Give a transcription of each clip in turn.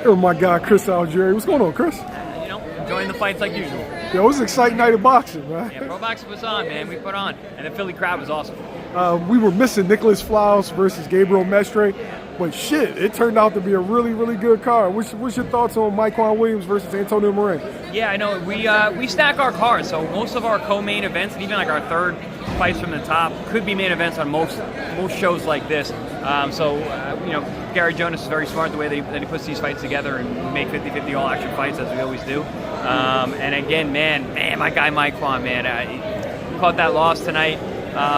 Here, my guy Chris Algeri. What's going on, Chris? You know, enjoying the fights like usual. Yo, it was an exciting night of boxing, man. Yeah, ProBox was on, man. We put on, and the Philly crowd was awesome. We were missing Nicholas Flaus versus Gabriel Mestre, but shit, it turned out to be a really, really good card. What's your thoughts on Myquan Williams versus Antonio Moran? Yeah, I know. We stack our cards, so most of our co-main events, and even like our third fights from the top, could be main events on most shows like this. You know, Gary Jonas is very smart the way that he puts these fights together and make 50-50 all-action fights, as we always do. And again, man, my guy Myquan, man, he caught that loss tonight.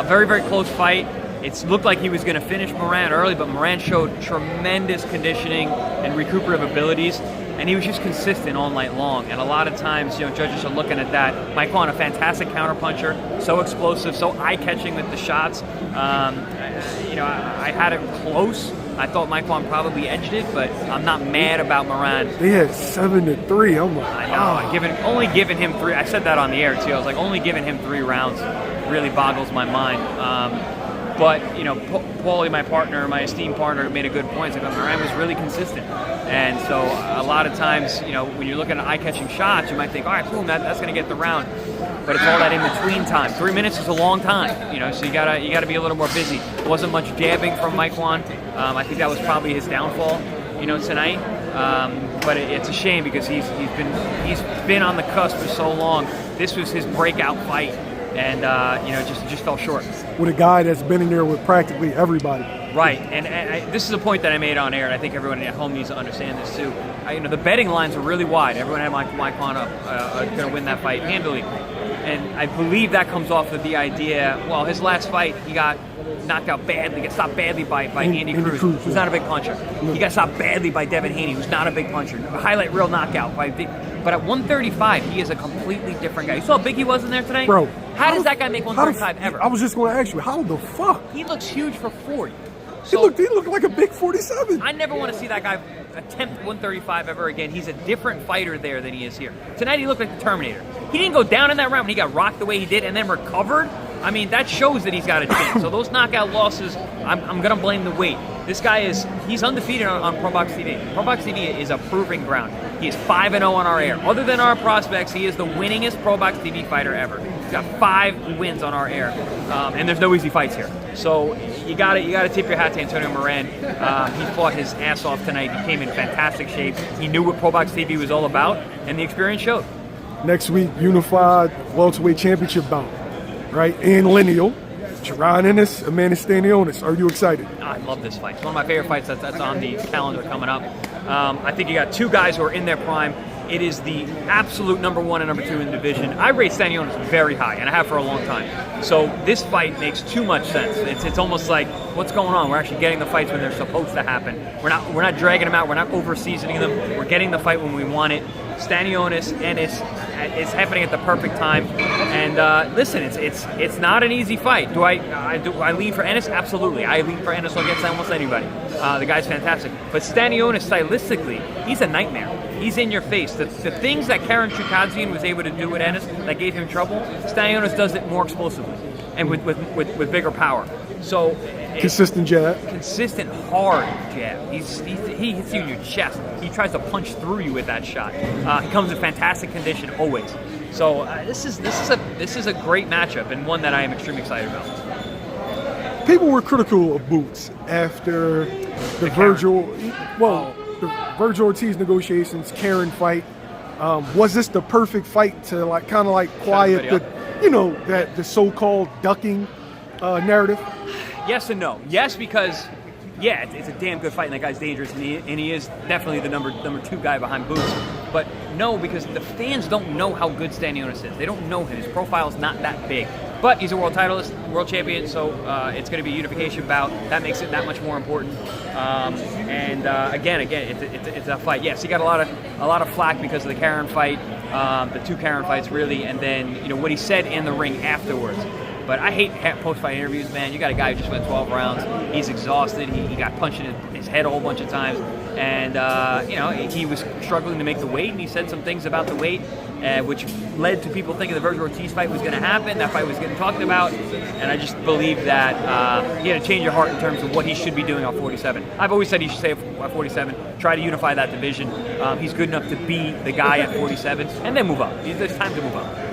Very, very close fight. It looked like he was going to finish Moran early, but Moran showed tremendous conditioning and recuperative abilities, and he was just consistent all night long. And a lot of times, you know, judges are looking at that. Myquan, a fantastic counterpuncher, so explosive, so eye-catching with the shots. You know, I had it close. I thought Myquan probably edged it, but I'm not mad about Moran. They had 7-3. I'm like, I know. Only giving him 3. I said that on the air too. I was like, only giving him 3 rounds really boggles my mind. But, you know, Paulie, my partner, my esteemed partner, made a good point. Like, Moran was really consistent. And so a lot of times, you know, when you're looking at eye-catching shots, you might think, all right, boom, that's going to get the round. But it's all that in-between time. 3 minutes is a long time, you know, so you gotta be a little more busy. There wasn't much jabbing from Myquan. I think that was probably his downfall, you know, tonight. But it's a shame because he's been on the cusp for so long. This was his breakout fight. And, you know, just fell short. With a guy that's been in there with practically everybody. Right, and this is a point that I made on air, and I think everyone at home needs to understand this too. You know, the betting lines were really wide. Everyone had Myquan up, going to win that fight handily. And I believe that comes off of the idea, well, his last fight, he got knocked out badly, got stopped badly by Andy Cruz, who's not a big puncher. He got stopped badly by Devin Haney, who's not a big puncher. A highlight reel knockout. But at 135, he is a completely different guy. You saw how big he was in there today? Bro. How does that guy make 135 ever? I was just going to ask you, how the fuck? He looks huge for 40. So, he looked like a big 47. I never want to see that guy attempt 135 ever again. He's a different fighter there than he is here. Tonight he looked like the Terminator. He didn't go down in that round when he got rocked the way he did and then recovered. I mean, that shows that he's got a chance. So those knockout losses, I'm going to blame the weight. This guy he's undefeated on ProBox TV. ProBox TV is a proving ground. He is 5-0 on our air. Other than our prospects, he is the winningest ProBox TV fighter ever. He's got 5 wins on our air. And there's no easy fights here. So you gotta tip your hat to Antonio Moran. He fought his ass off tonight. He came in fantastic shape. He knew what ProBox TV was all about, and the experience showed. Next week, Unified Welterweight Championship bout, right? And lineal. Jaron Ennis, Eimantas Stanionis. Are you excited? I love this fight. It's one of my favorite fights that's on the calendar coming up. I think you got 2 guys who are in their prime. It is the absolute number 1 and number 2 in the division. I rate Stanionis very high, and I have for a long time. So this fight makes too much sense. It's almost like, what's going on? We're actually getting the fights when they're supposed to happen. We're not dragging them out. We're not over-seasoning them. We're getting the fight when we want it. Stanionis, Ennis, it's happening at the perfect time. And listen, it's not an easy fight. Do I lean for Ennis? Absolutely. I lean for Ennis against almost anybody. The guy's fantastic. But Stanionis, stylistically, he's a nightmare. He's in your face. The things that Karen Chukadzian was able to do with Ennis that gave him trouble, Stanionis does it more explosively and with bigger power. So consistent jab. Consistent hard jab. He hits you in your chest. He tries to punch through you with that shot. He comes in fantastic condition always. So this is a great matchup and one that I am extremely excited about. People were critical of Boots after the Virgil Ortiz negotiations, Karen fight. Was this the perfect fight to kind of quiet the so-called ducking narrative? Yes and no. Yes, because it's a damn good fight, and that guy's dangerous, and he is definitely the number 2 guy behind Boots. But no, because the fans don't know how good Stanionis is. They don't know him. His profile's not that big. But he's a world titleist, world champion, so it's going to be a unification bout. That makes it that much more important. Again, it's a fight. Yes, he got a lot of flack because of the Karen fight, the 2 Karen fights really, and then what he said in the ring afterwards. But I hate post-fight interviews, man. You got a guy who just went 12 rounds. He's exhausted. He got punched in his head a whole bunch of times. And he was struggling to make the weight, and he said some things about the weight, which led to people thinking the Vergil Ortiz fight was going to happen. That fight was getting talked about, and I just believe that he had a change of heart in terms of what he should be doing at 47. I've always said he should stay at 47, try to unify that division. He's good enough to be the guy at 47, and then move up. There's time to move up.